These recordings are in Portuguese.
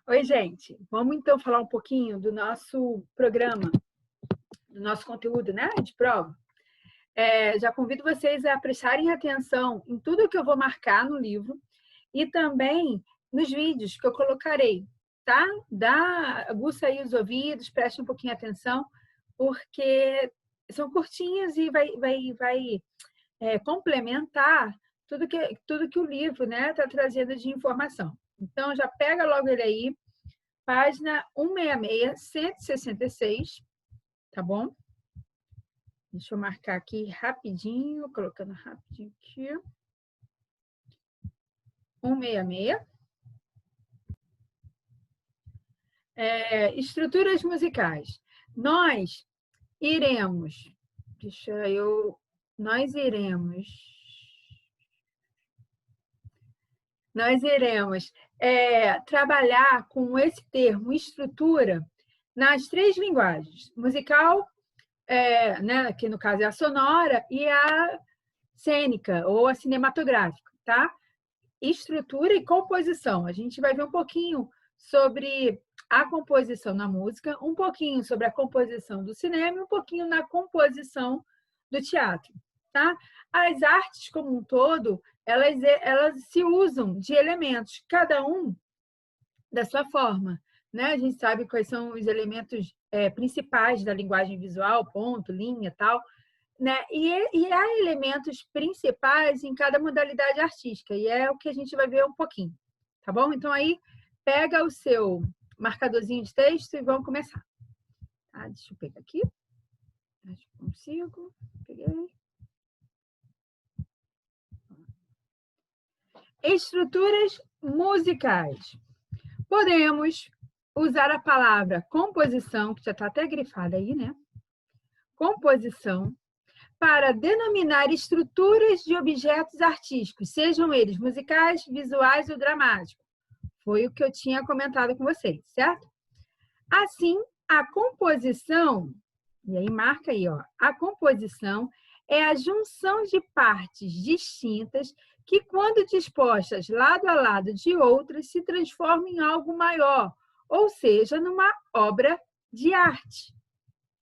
Oi, gente. Vamos então falar um pouquinho do nosso programa, do nosso conteúdo, né, de prova. Já convido vocês a prestarem atenção em tudo que eu vou marcar no livro e também nos vídeos que eu colocarei, tá? Aguça aí os ouvidos, preste um pouquinho atenção, porque são curtinhas e vai complementar tudo que o livro, né, está trazendo de informação. Então, já pega logo ele aí, página 166, 166, tá bom? Deixa eu marcar aqui rapidinho, colocando rapidinho aqui. 166. Estruturas musicais. Nós iremos trabalhar com esse termo estrutura nas três linguagens: musical, né, que no caso é a sonora, e a cênica ou a cinematográfica, tá? Estrutura e composição. A gente vai ver um pouquinho sobre a composição na música, um pouquinho sobre a composição do cinema e um pouquinho na composição do teatro, tá? As artes como um todo, elas se usam de elementos, cada um da sua forma, né? A gente sabe quais são os elementos principais da linguagem visual, ponto, linha, tal, né? E há elementos principais em cada modalidade artística, e é o que a gente vai ver um pouquinho, tá bom? Então, aí, pega o seu marcadorzinho de texto e vamos começar. Tá? Deixa eu pegar aqui. Acho que consigo. Peguei. Estruturas musicais. Podemos usar a palavra composição, que já está até grifada aí, né? Composição, para denominar estruturas de objetos artísticos, sejam eles musicais, visuais ou dramáticos. Foi o que eu tinha comentado com vocês, certo? Assim, a composição, e aí marca aí, ó, a composição é a junção de partes distintas que, quando dispostas lado a lado de outras, se transformam em algo maior, ou seja, numa obra de arte.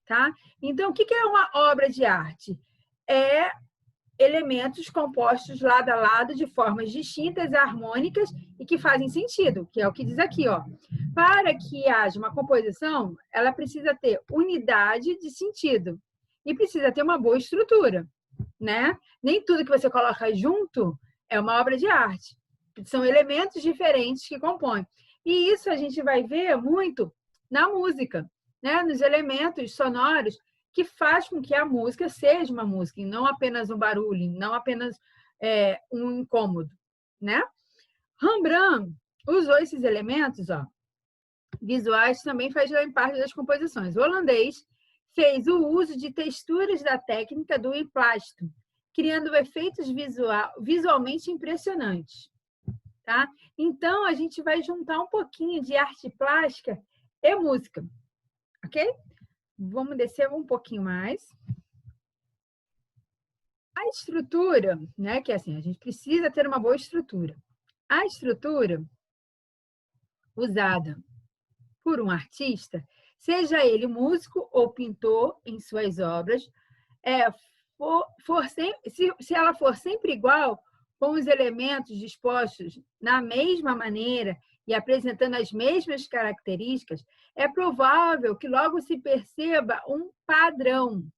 Tá? Então, o que é uma obra de arte? É elementos compostos lado a lado de formas distintas, harmônicas e que fazem sentido, que é o que diz aqui, ó. Para que haja uma composição, ela precisa ter unidade de sentido e precisa ter uma boa estrutura, né? Nem tudo que você coloca junto é uma obra de arte. São elementos diferentes que compõem. E isso a gente vai ver muito na música, né? Nos elementos sonoros que faz com que a música seja uma música, e não apenas um barulho, não apenas um incômodo, né? Rembrandt usou esses elementos, ó, visuais, também fazem parte das composições. O holandês fez o uso de texturas da técnica do emplasto, criando efeitos visualmente impressionantes. Tá? Então, a gente vai juntar um pouquinho de arte plástica e música, ok? Vamos descer um pouquinho mais. A estrutura, né, que é assim, a gente precisa ter uma boa estrutura. A estrutura usada por um artista, seja ele músico ou pintor em suas obras, se ela for sempre igual, com os elementos dispostos na mesma maneira e apresentando as mesmas características, é provável que logo se perceba um padrão.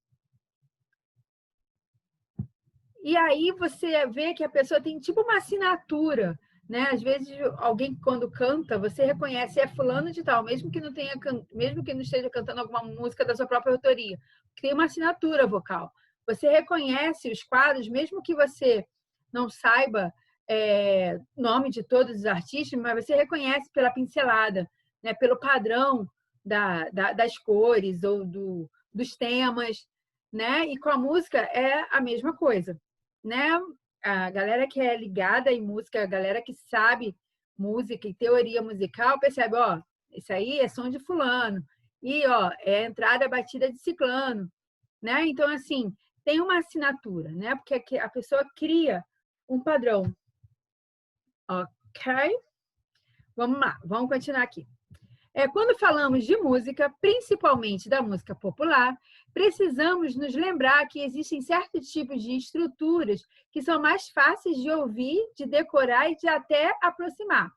E aí você vê que a pessoa tem tipo uma assinatura, né? Às vezes alguém quando canta, você reconhece é fulano de tal, mesmo que não esteja cantando alguma música da sua própria autoria, tem uma assinatura vocal. Você reconhece os quadros, mesmo que você não saiba nome de todos os artistas, mas você reconhece pela pincelada, né? Pelo padrão das cores ou dos temas, né? E com a música é a mesma coisa, né? A galera que é ligada em música, a galera que sabe música e teoria musical, percebe, ó, isso aí é som de fulano, e ó, é entrada batida de ciclano, né? Então, assim, tem uma assinatura, né? Porque a pessoa cria um padrão. Ok? Vamos lá, vamos continuar aqui. Quando falamos de música, principalmente da música popular, precisamos nos lembrar que existem certos tipos de estruturas que são mais fáceis de ouvir, de decorar e de até aproximar.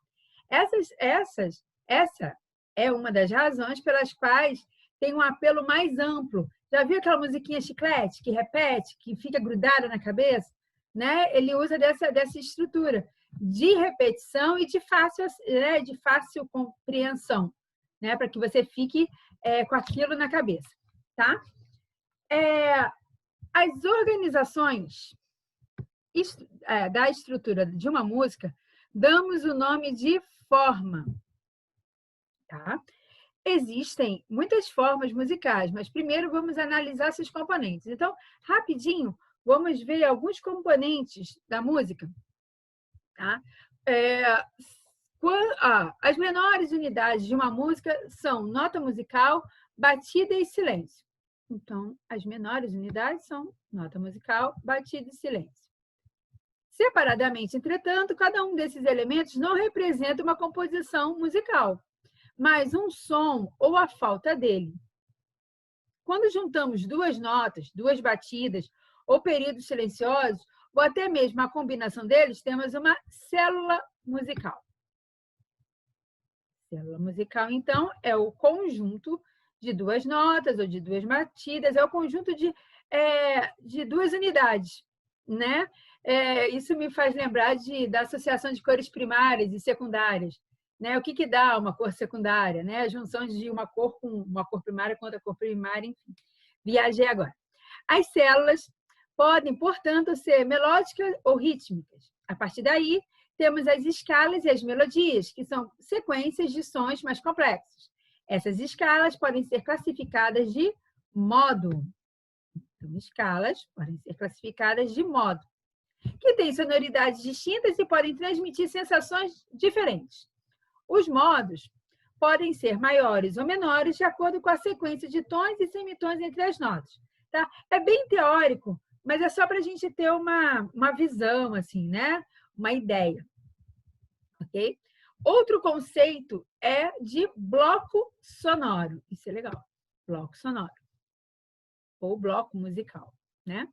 Essa é uma das razões pelas quais tem um apelo mais amplo. Já viu aquela musiquinha chiclete que repete, que fica grudada na cabeça? Né? Ele usa dessa estrutura de repetição e de fácil compreensão, né? Para que você fique com aquilo na cabeça, tá? As organizações da estrutura de uma música, damos o nome de forma, tá? Existem muitas formas musicais, mas primeiro vamos analisar seus componentes. Então, rapidinho, vamos ver alguns componentes da música, tá? As menores unidades de uma música são nota musical, batida e silêncio. Então, as menores unidades são nota musical, batida e silêncio. Separadamente, entretanto, cada um desses elementos não representa uma composição musical, mas um som ou a falta dele. Quando juntamos duas notas, duas batidas ou períodos silenciosos, ou até mesmo a combinação deles, temos uma célula musical. Célula musical, então, é o conjunto de duas notas ou de duas batidas, é o conjunto de duas unidades, né? Isso me faz lembrar da associação de cores primárias e secundárias. Né? O que dá uma cor secundária? Né? A junção de uma cor com uma cor primária com outra cor primária, enfim. Viajei agora. As células podem, portanto, ser melódicas ou rítmicas. A partir daí, temos as escalas e as melodias, que são sequências de sons mais complexos. Essas escalas podem ser classificadas de modo. Então, escalas podem ser classificadas de modo, que têm sonoridades distintas e podem transmitir sensações diferentes. Os modos podem ser maiores ou menores de acordo com a sequência de tons e semitons entre as notas. Tá? É bem teórico, mas é só para a gente ter uma visão, assim, né? Uma ideia. Ok? Outro conceito é de bloco sonoro. Isso é legal. Bloco sonoro. Ou bloco musical, né?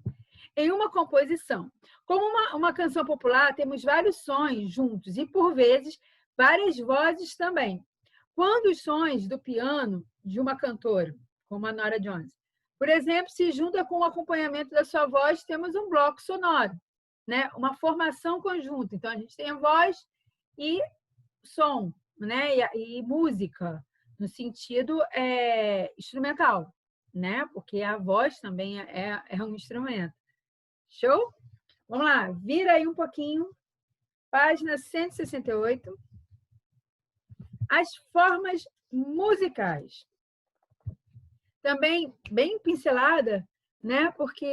Em uma composição. Como uma canção popular, temos vários sons juntos e, por vezes, várias vozes também. Quando os sons do piano de uma cantora, como a Norah Jones, por exemplo, se junta com o acompanhamento da sua voz, temos um bloco sonoro, né? Uma formação conjunta. Então, a gente tem a voz e som, né? E música, no sentido instrumental, né? Porque a voz também é um instrumento. Show? Vamos lá, vira aí um pouquinho. Página 168. As formas musicais. Também bem pincelada, né? Porque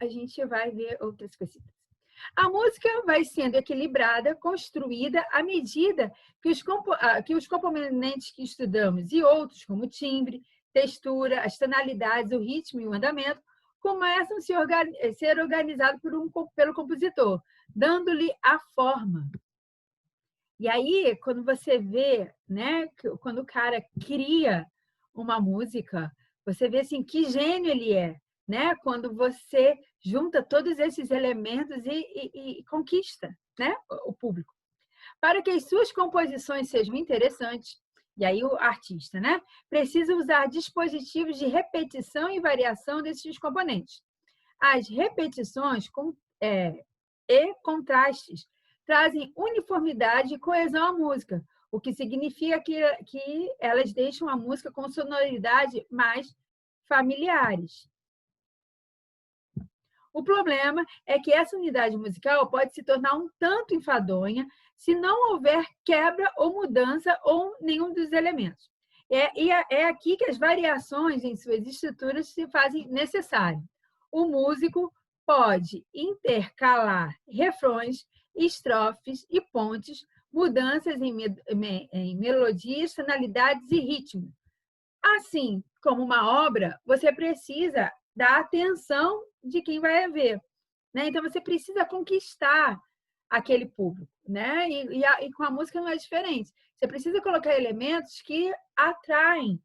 a gente vai ver outras coisitas. A música vai sendo equilibrada, construída à medida que os componentes que estudamos e outros, como timbre, textura, as tonalidades, o ritmo e o andamento, começam a ser organizados pelo compositor, dando-lhe a forma. E aí, quando você vê, né, quando o cara cria uma música, você vê assim que gênio ele é, né? Quando você junta todos esses elementos e conquista, né, o público. Para que as suas composições sejam interessantes, e aí o artista, né, precisa usar dispositivos de repetição e variação desses componentes. As repetições e contrastes trazem uniformidade e coesão à música, o que significa que elas deixam a música com sonoridade mais familiares. O problema é que essa unidade musical pode se tornar um tanto enfadonha se não houver quebra ou mudança ou nenhum dos elementos. É aqui que as variações em suas estruturas se fazem necessárias. O músico pode intercalar refrões, estrofes e pontes, mudanças em melodias, tonalidades e ritmo. Assim como uma obra, você precisa da atenção de quem vai ver, né? Então, você precisa conquistar aquele público, né? E com a música não é diferente. Você precisa colocar elementos que atraem,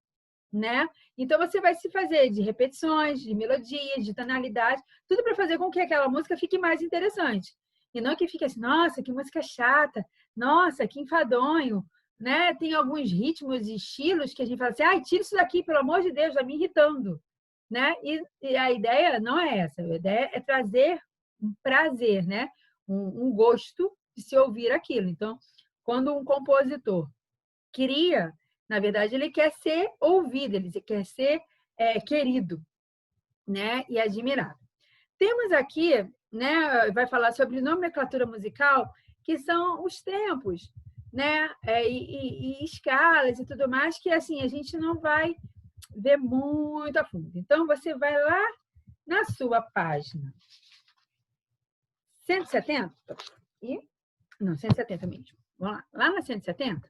né? Então, você vai se fazer de repetições, de melodias, de tonalidade, tudo para fazer com que aquela música fique mais interessante. E não que fique assim, nossa, que música chata, nossa, que enfadonho, né? Tem alguns ritmos e estilos que a gente fala assim, ai, tira isso daqui, pelo amor de Deus, está me irritando, né? E a ideia não é essa, a ideia é trazer um prazer, né? Um gosto de se ouvir aquilo. Então, quando um compositor cria, na verdade, ele quer ser ouvido, ele quer ser querido, né? E admirado. Temos aqui, né? Vai falar sobre nomenclatura musical, que são os tempos, né? E escalas e tudo mais, que assim a gente não vai ver muito a fundo. Então, você vai lá na sua página 170, e não, 170 mesmo. Vamos lá, lá na 170.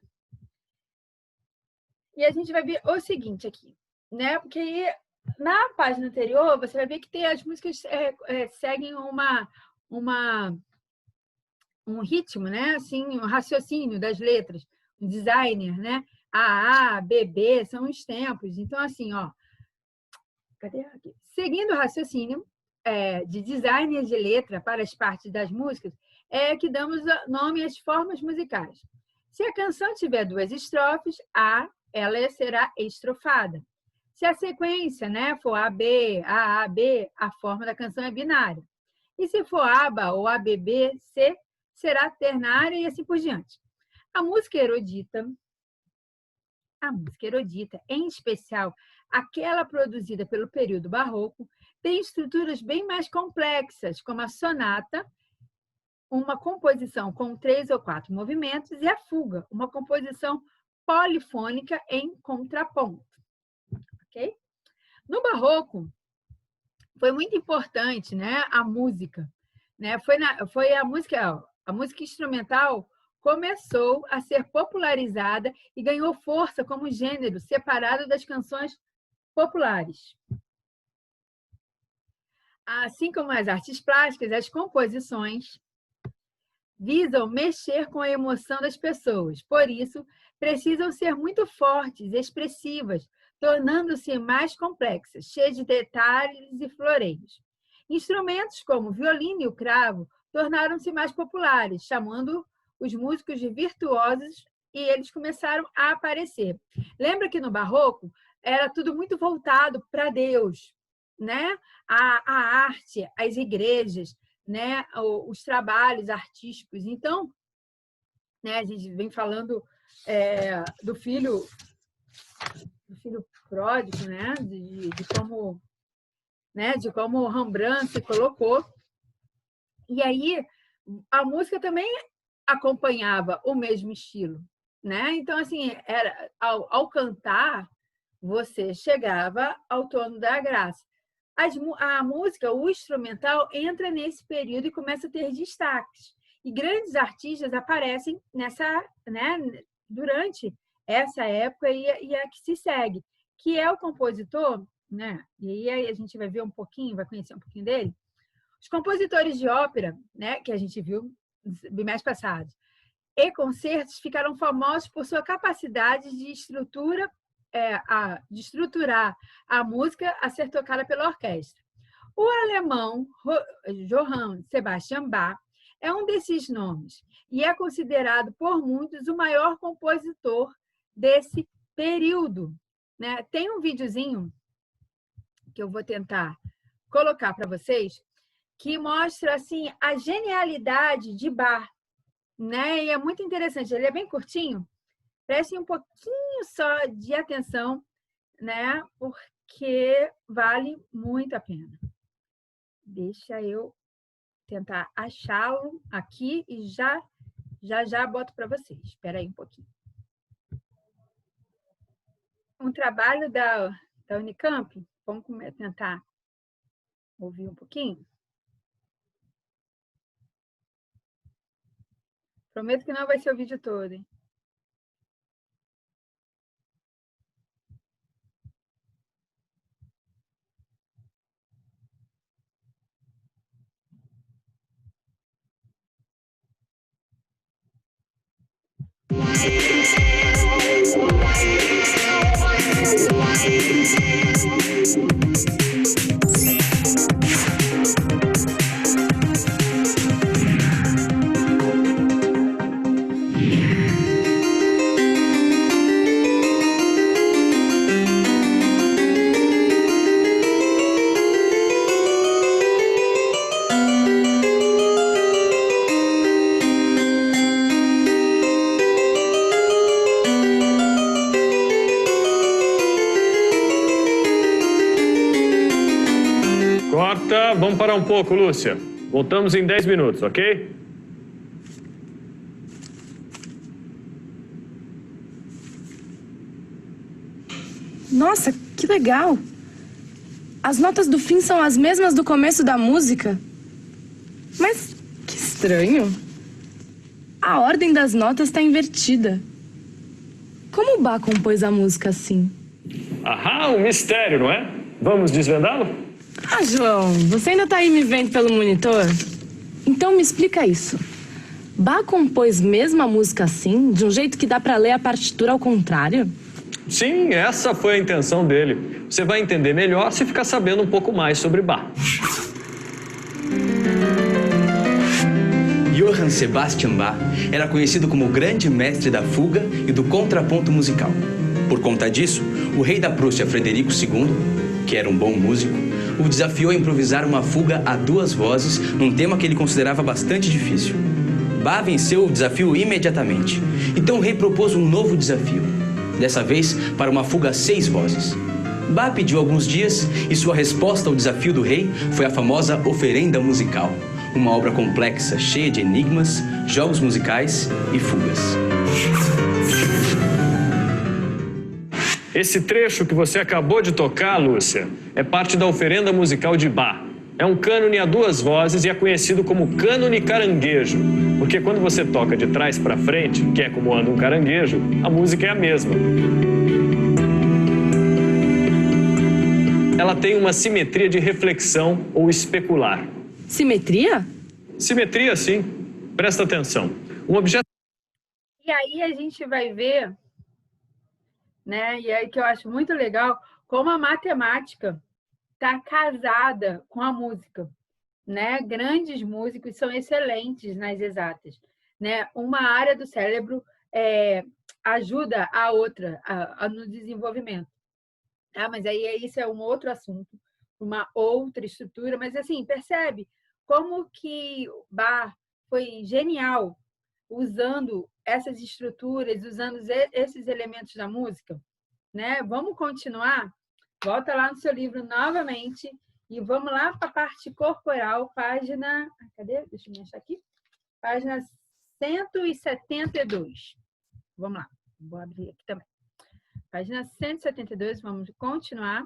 E a gente vai ver o seguinte aqui, né? Porque aí, na página anterior, você vai ver que tem as músicas seguem um ritmo, né? Assim, um raciocínio das letras, um designer, né? A, B, B, são os tempos. Então, assim, ó, cadê aqui? Seguindo o raciocínio de designer de letra para as partes das músicas, é que damos nome às formas musicais. Se a canção tiver 2 estrofes, ela será estrofada. Se a sequência, né, for AB, AAB, a forma da canção é binária. E se for ABA ou ABB, C, será ternária e assim por diante. A música erudita, em especial aquela produzida pelo período barroco, tem estruturas bem mais complexas, como a sonata, uma composição com 3 ou 4 movimentos, e a fuga, uma composição polifônica em contraponto. Okay? No barroco, foi muito importante, né, a música. Né? Foi a música instrumental começou a ser popularizada e ganhou força como gênero separado das canções populares. Assim como as artes plásticas, as composições visam mexer com a emoção das pessoas. Por isso, precisam ser muito fortes, expressivas, tornando-se mais complexas, cheias de detalhes e floreios. Instrumentos como o violino e o cravo tornaram-se mais populares, chamando os músicos de virtuosos, e eles começaram a aparecer. Lembra que no Barroco era tudo muito voltado para Deus, né? A arte, as igrejas, né? Os trabalhos artísticos. Então, né? A gente vem falando do filho pródigo, né? De como Rembrandt se colocou. E aí a música também acompanhava o mesmo estilo, né? Então, assim, ao cantar, você chegava ao tono da graça. A música, o instrumental, entra nesse período e começa a ter destaques. E grandes artistas aparecem durante essa época e a que se segue, que é o compositor, né? E aí a gente vai ver um pouquinho, vai conhecer um pouquinho dele. Os compositores de ópera, né, que a gente viu bimestre passado, e concertos ficaram famosos por sua capacidade de estruturar a música a ser tocada pela orquestra. O alemão Johann Sebastian Bach é um desses nomes e é considerado por muitos o maior compositor desse período. Né? Tem um videozinho que eu vou tentar colocar para vocês que mostra assim a genialidade de Bach, né? E é muito interessante. Ele é bem curtinho. Prestem um pouquinho só de atenção, né? Porque vale muito a pena. Deixa eu tentar achá-lo aqui e já boto para vocês. Espera aí um pouquinho. Um trabalho da Unicamp. Vamos tentar ouvir um pouquinho. Prometo que não vai ser o vídeo todo, hein? vamos parar um pouco, Lúcia. Voltamos em 10 minutos, ok? Nossa, que legal! As notas do fim são as mesmas do começo da música. Mas que estranho. A ordem das notas está invertida. Como o Bach compôs a música assim? Ahá, um mistério, não é? Vamos desvendá-lo? Ah, João, você ainda tá aí me vendo pelo monitor? Então me explica isso. Bach compôs mesmo a música assim, de um jeito que dá pra ler a partitura ao contrário? Sim, essa foi a intenção dele. Você vai entender melhor se ficar sabendo um pouco mais sobre Bach. Johann Sebastian Bach era conhecido como o grande mestre da fuga e do contraponto musical. Por conta disso, o rei da Prússia, Frederico II, que era um bom músico, o desafiou a improvisar uma fuga a 2 vozes num tema que ele considerava bastante difícil. Bach venceu o desafio imediatamente. Então o rei propôs um novo desafio, dessa vez para uma fuga a 6 vozes. Bach pediu alguns dias e sua resposta ao desafio do rei foi a famosa Oferenda Musical, uma obra complexa, cheia de enigmas, jogos musicais e fugas. Esse trecho que você acabou de tocar, Lúcia, é parte da Oferenda Musical de Bach. É um cânone a 2 vozes e é conhecido como cânone caranguejo, porque quando você toca de trás para frente, que é como anda um caranguejo, a música é a mesma. Ela tem uma simetria de reflexão ou especular. Simetria? Simetria, sim. Presta atenção. Um objeto... E aí a gente vai ver, né? E aí que eu acho muito legal, como a matemática está casada com a música, né? Grandes músicos são excelentes nas exatas, né? Uma área do cérebro ajuda a outra no desenvolvimento, tá? Mas aí isso é um outro assunto, uma outra estrutura, mas assim, percebe como que Bach foi genial usando essas estruturas, usando esses elementos da música, né? Vamos continuar? Volta lá no seu livro novamente e vamos lá para a parte corporal, página... Cadê? Deixa eu me achar aqui. Página 172. Vamos lá. Vou abrir aqui também. Página 172, vamos continuar.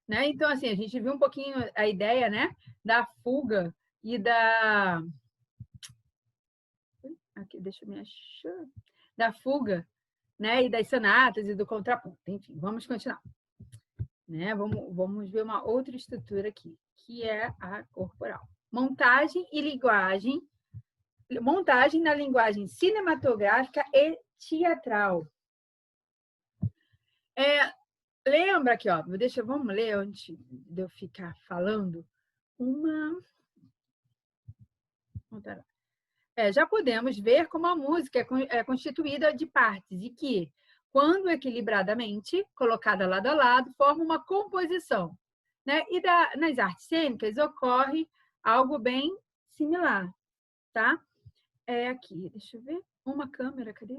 Né? Então, assim, a gente viu um pouquinho a ideia, né, da fuga e da... Aqui, deixa eu me achar. Da fuga, né, e das sonatas e do contraponto. Enfim, vamos continuar. Né? Vamos ver uma outra estrutura aqui, que é a corporal. Montagem e linguagem. Montagem na linguagem cinematográfica e teatral. Lembra aqui, ó, vamos ler antes de eu ficar falando. Já podemos ver como a música é constituída de partes e que, quando equilibradamente colocada lado a lado, forma uma composição. Né? E nas artes cênicas ocorre algo bem similar. Tá? Aqui, deixa eu ver. Uma câmera, cadê?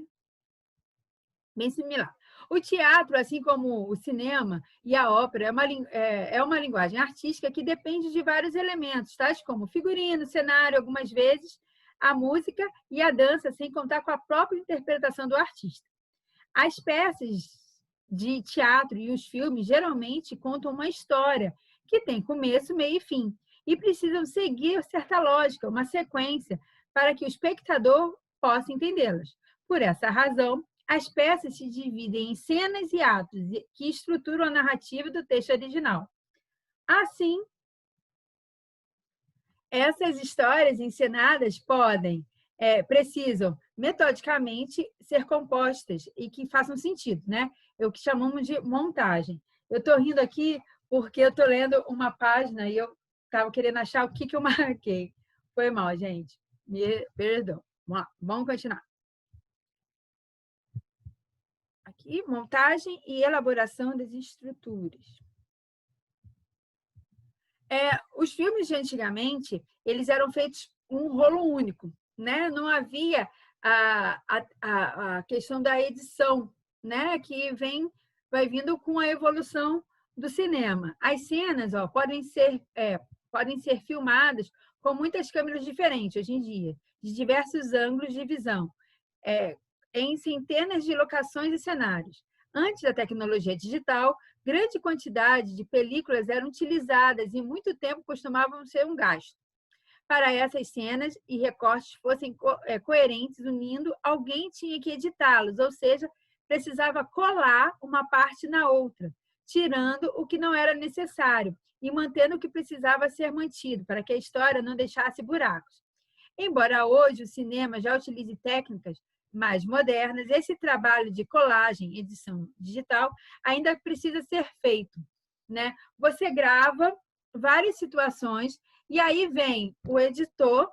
Bem similar. O teatro, assim como o cinema e a ópera, é uma linguagem artística que depende de vários elementos, tais como figurino, cenário, algumas vezes a música e a dança, sem contar com a própria interpretação do artista. As peças de teatro e os filmes geralmente contam uma história que tem começo, meio e fim, e precisam seguir certa lógica, uma sequência, para que o espectador possa entendê-las. Por essa razão, as peças se dividem em cenas e atos que estruturam a narrativa do texto original. Assim, essas histórias encenadas precisam metodicamente ser compostas e que façam sentido, né? É o que chamamos de montagem. Eu estou rindo aqui porque eu estou lendo uma página e eu estava querendo achar o que eu marquei. Foi mal, gente. Me perdão. Vamos continuar. Aqui, montagem e elaboração das estruturas. Os filmes de antigamente, eles eram feitos um rolo único, né? Não havia a questão da edição, né? Que vai vindo com a evolução do cinema. As cenas, ó, podem ser filmadas com muitas câmeras diferentes hoje em dia, de diversos ângulos de visão, em centenas de locações e cenários. Antes da tecnologia digital, grande quantidade de películas eram utilizadas e muito tempo costumavam ser um gasto. Para essas cenas e recortes fossem coerentes, unindo, alguém tinha que editá-los, ou seja, precisava colar uma parte na outra, tirando o que não era necessário e mantendo o que precisava ser mantido, para que a história não deixasse buracos. Embora hoje o cinema já utilize técnicas mais modernas, esse trabalho de colagem, edição digital, ainda precisa ser feito, né? Você grava várias situações e aí vem o editor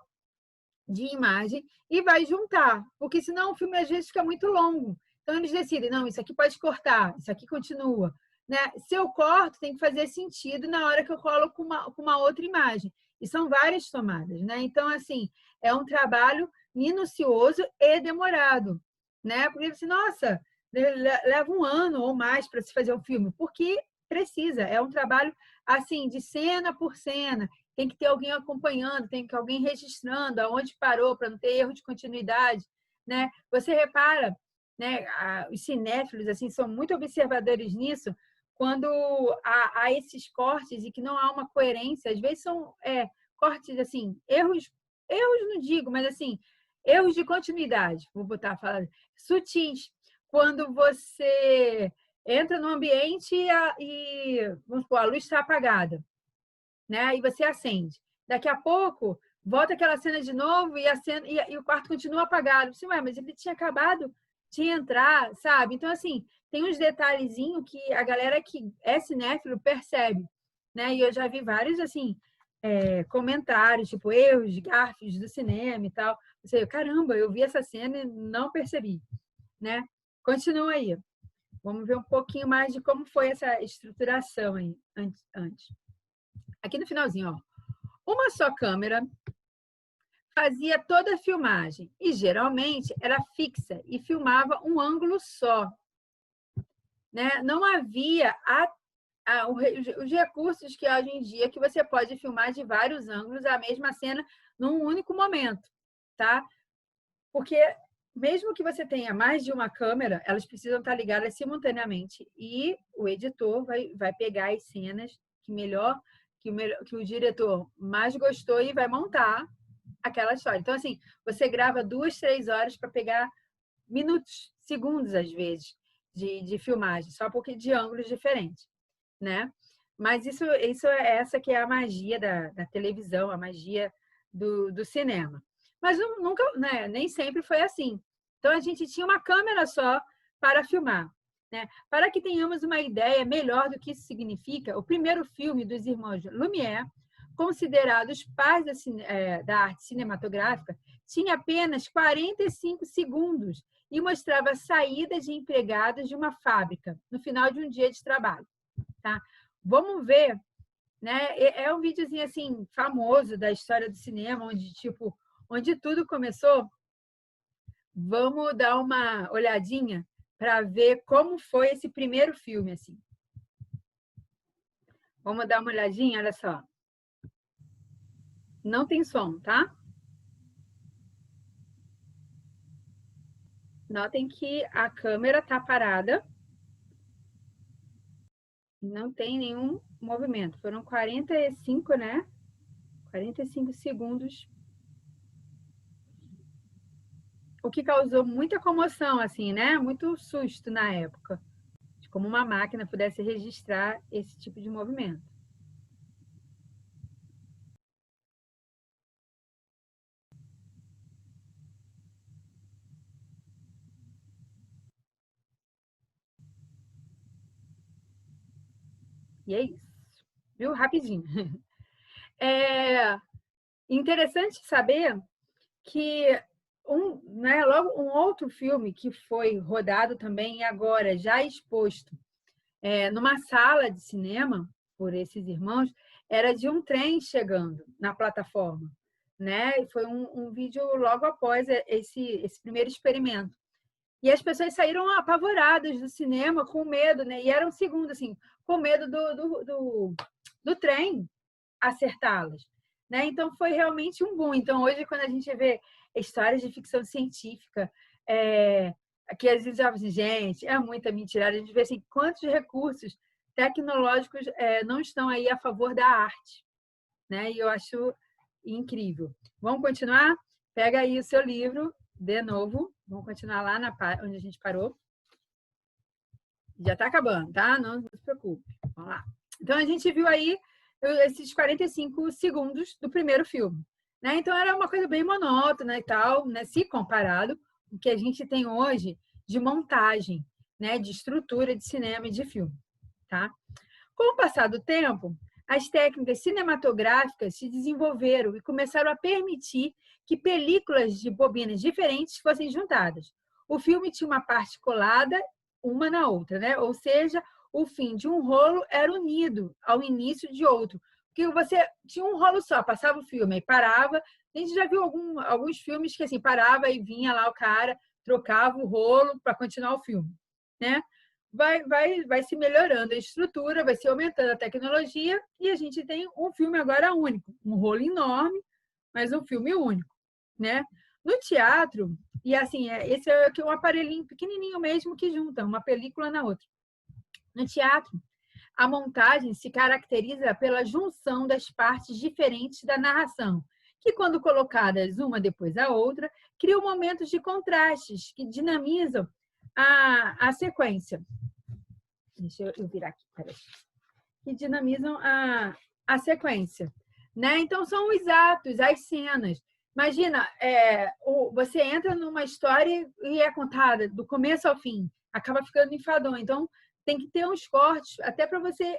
de imagem e vai juntar, porque senão o filme às vezes fica muito longo. Então eles decidem, não, isso aqui pode cortar, isso aqui continua, né? Se eu corto, tem que fazer sentido na hora que eu coloco com uma outra imagem. E são várias tomadas, né? Então, assim, é um trabalho minucioso e demorado, né? Porque você, nossa, leva um ano ou mais para se fazer um filme, porque precisa, é um trabalho assim, de cena por cena, tem que ter alguém acompanhando, tem que ter alguém registrando aonde parou para não ter erro de continuidade, né? Você repara, né, os cinéfilos assim são muito observadores nisso, quando há esses cortes e que não há uma coerência, às vezes são cortes assim, erros não digo, mas assim, erros de continuidade, vou botar a falar, sutis, quando você entra no ambiente e vamos supor, a luz está apagada, né? E você acende. Daqui a pouco, volta aquela cena de novo e o quarto continua apagado. Você, mas ele tinha acabado de entrar, sabe? Então, assim, tem uns detalhezinhos que a galera que é cinéfilo percebe, né? E eu já vi vários, assim, comentários, tipo, erros, gafes do cinema e tal. Você, caramba, eu vi essa cena e não percebi, né? Continua aí. Vamos ver um pouquinho mais de como foi essa estruturação aí antes. Aqui no finalzinho, ó. Uma só câmera fazia toda a filmagem e geralmente era fixa e filmava um ângulo só, né? Não havia os recursos que hoje em dia que você pode filmar de vários ângulos a mesma cena num único momento, tá? Porque mesmo que você tenha mais de uma câmera, elas precisam estar ligadas simultaneamente e o editor vai pegar as cenas que o diretor mais gostou e vai montar aquela história. Então, assim, você grava 2, 3 horas para pegar minutos, segundos, às vezes, de filmagem, só porque de ângulos diferentes, né? Mas isso essa que é a magia da televisão, a magia do cinema. Mas nunca, né, nem sempre foi assim. Então, a gente tinha uma câmera só para filmar, né? Para que tenhamos uma ideia melhor do que isso significa, o primeiro filme dos irmãos Lumière, considerados pais da arte cinematográfica, tinha apenas 45 segundos e mostrava saídas de empregados de uma fábrica no final de um dia de trabalho. Tá? Vamos ver, né? É um videozinho assim famoso da história do cinema, onde tudo começou. Vamos dar uma olhadinha para ver como foi esse primeiro filme assim. Vamos dar uma olhadinha, olha só. Não tem som, tá? Notem que a câmera está parada. Não tem nenhum movimento. Foram 45, né? 45 segundos. O que causou muita comoção, assim, né? Muito susto na época. De como uma máquina pudesse registrar esse tipo de movimento. E é isso. Viu? Rapidinho. É interessante saber que logo um outro filme que foi rodado também e agora já exposto numa sala de cinema por esses irmãos, era de um trem chegando na plataforma, né? E foi um vídeo logo após esse primeiro experimento. E as pessoas saíram apavoradas do cinema, com medo, né? E era um segundo, assim, com medo do trem acertá-las, né? Então, foi realmente um boom. Então, hoje, quando a gente vê histórias de ficção científica, que às vezes, assim, gente, é muita mentira. A gente vê assim, quantos recursos tecnológicos não estão aí a favor da arte, né? E eu acho incrível. Vamos continuar? Pega aí o seu livro, de novo. Vamos continuar lá onde a gente parou. Já está acabando, tá? Não se preocupe. Vamos lá. Então, a gente viu aí esses 45 segundos do primeiro filme, né? Então, era uma coisa bem monótona e tal, né? Se comparado com o que a gente tem hoje de montagem, né? De estrutura de cinema e de filme, tá? Com o passar do tempo, as técnicas cinematográficas se desenvolveram e começaram a permitir que películas de bobinas diferentes fossem juntadas. O filme tinha uma parte colada uma na outra, né? Ou seja, o fim de um rolo era unido ao início de outro. Porque você tinha um rolo só, passava o filme e parava. A gente já viu alguns filmes que assim, parava e vinha lá o cara, trocava o rolo para continuar o filme, né? Vai se melhorando a estrutura, vai se aumentando a tecnologia e a gente tem um filme agora único, um rolo enorme, mas um filme único, né? No teatro, e assim, esse é aqui um aparelhinho pequenininho mesmo que junta uma película na outra. No teatro, a montagem se caracteriza pela junção das partes diferentes da narração, que, quando colocadas uma depois da outra, criam momentos de contrastes que dinamizam a sequência. Deixa eu virar aqui, peraí. Que dinamizam a sequência, né? Então, são os atos, as cenas. Imagina, você entra numa história e é contada do começo ao fim, acaba ficando enfadonho. Então, tem que ter uns cortes, até para você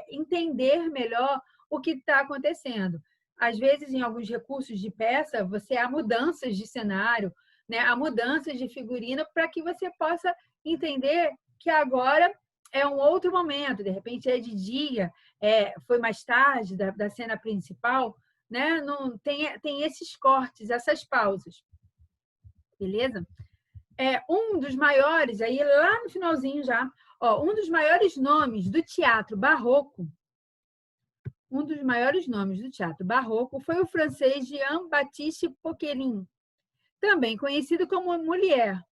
entender melhor o que está acontecendo. Às vezes, em alguns recursos de peça, você há mudanças de cenário, né? Há mudanças de figurino para que você possa entender que agora é um outro momento, de repente é de dia, foi mais tarde da cena principal, né? Não, tem esses cortes, essas pausas. Beleza? Um dos maiores, aí lá no finalzinho já, um dos maiores nomes do teatro barroco, foi o francês Jean-Baptiste Poquelin, também conhecido como Molière.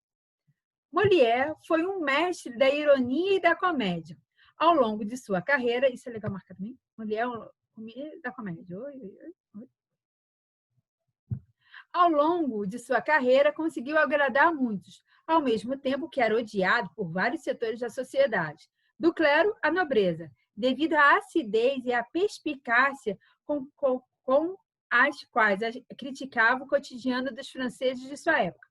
Molière foi um mestre da ironia e da comédia. Ao longo de sua carreira, isso é legal marcar também? Molière da comédia. Oi. Ao longo de sua carreira, conseguiu agradar a muitos, ao mesmo tempo que era odiado por vários setores da sociedade, do clero à nobreza, devido à acidez e à perspicácia com as quais criticava o cotidiano dos franceses de sua época.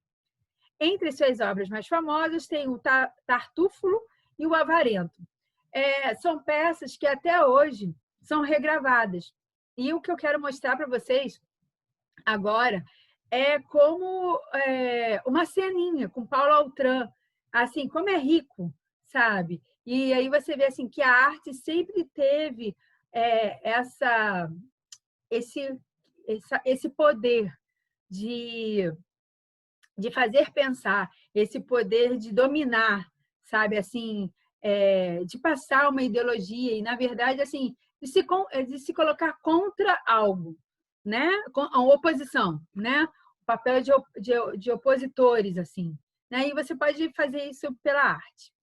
Entre suas obras mais famosas tem o Tartúfo e o Avarento. São peças que até hoje são regravadas. E o que eu quero mostrar para vocês agora é como uma ceninha com Paulo Autran, assim, como é rico, sabe? E aí você vê assim, que a arte sempre teve esse poder de fazer pensar, esse poder de dominar, sabe, assim, de passar uma ideologia e, na verdade, assim, de se colocar contra algo, né? A oposição, né? O papel de opositores, assim, né? E você pode fazer isso pela arte,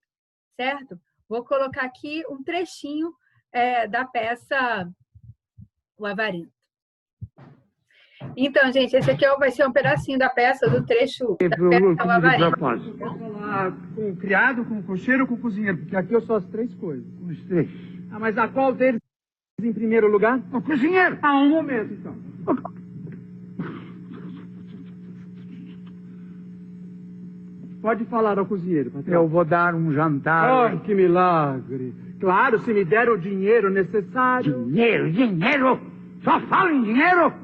certo? Vou colocar aqui um trechinho da peça O Avarento. Então, gente, esse aqui vai ser um pedacinho da peça, do trecho da peça O Avarento. Posso falar com o criado, com o cocheiro ou com o cozinheiro? Porque aqui eu sou as três coisas. Os três. Ah, mas a qual deles em primeiro lugar? O cozinheiro. Um momento, então. Pode falar ao cozinheiro, patrão. Eu vou dar um jantar. Que milagre. Claro, se me der o dinheiro necessário. Dinheiro? Só fala em dinheiro?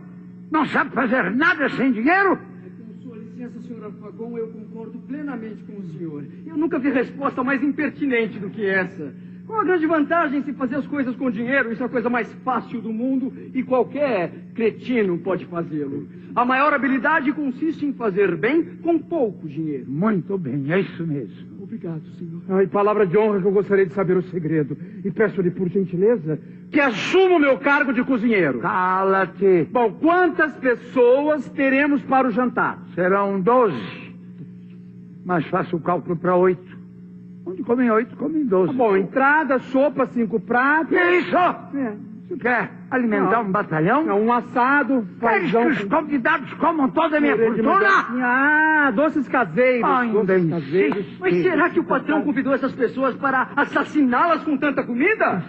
Não sabe fazer nada sem dinheiro? Com sua licença, senhor Alfagon, eu concordo plenamente com o senhor. Eu nunca vi resposta mais impertinente do que essa. Qual a grande vantagem em se fazer as coisas com dinheiro? Isso é a coisa mais fácil do mundo e qualquer cretino pode fazê-lo. A maior habilidade consiste em fazer bem com pouco dinheiro. Muito bem, é isso mesmo. Obrigado, senhor. E palavra de honra que eu gostaria de saber o segredo. E peço-lhe, por gentileza, que assuma o meu cargo de cozinheiro. Cala-te. Bom, quantas pessoas teremos para o jantar? Serão 12. Mas faça o cálculo para 8. Onde comem 8, comem 12. Bom, entrada, sopa, 5 pratos. Que é isso? Você quer alimentar um batalhão? Um assado, Queres feijão. que os convidados comam toda a minha fortuna? Ah, doces caseiros. Ainda doces caseiros. insiste. Mas será que o patrão convidou essas pessoas para assassiná-las com tanta comida?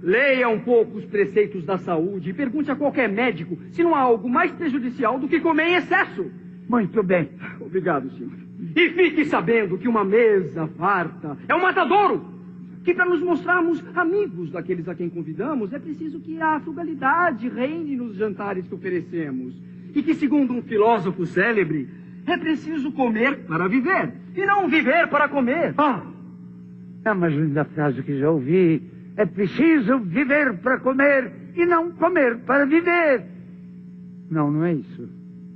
Leia um pouco os preceitos da saúde e pergunte a qualquer médico se não há algo mais prejudicial do que comer em excesso. Muito bem. Obrigado, senhor. E fique sabendo que uma mesa farta é um matadouro. Que para nos mostrarmos amigos daqueles a quem convidamos, é preciso que a frugalidade reine nos jantares que oferecemos. E que, segundo um filósofo célebre, é preciso comer para viver, e não viver para comer. É uma linda frase que já ouvi. É preciso viver para comer e não comer para viver. Não, não é isso.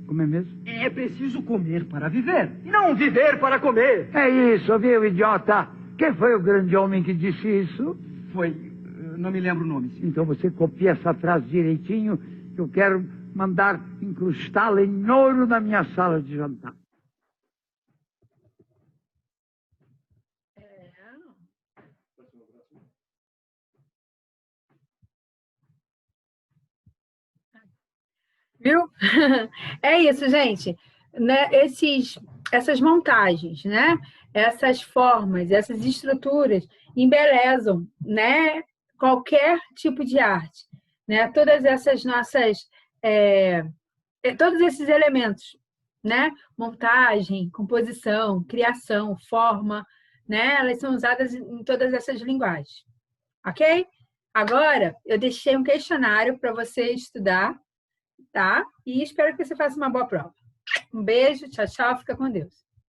Como é mesmo? É preciso comer para viver, e não viver para comer. É isso, viu, idiota? Quem foi o grande homem que disse isso? Foi... não me lembro o nome, senhor. Então você copia essa frase direitinho, que eu quero mandar incrustá-la em ouro na minha sala de jantar. Viu? É isso, gente. Né? Essas montagens, né? Essas formas, essas estruturas embelezam, né? Qualquer tipo de arte, né? Todas essas nossas, todos esses elementos, né? Montagem, composição, criação, forma, né? Elas são usadas em todas essas linguagens, ok? Agora, eu deixei um questionário para você estudar, tá? E espero que você faça uma boa prova. Um beijo, tchau, tchau, fica com Deus.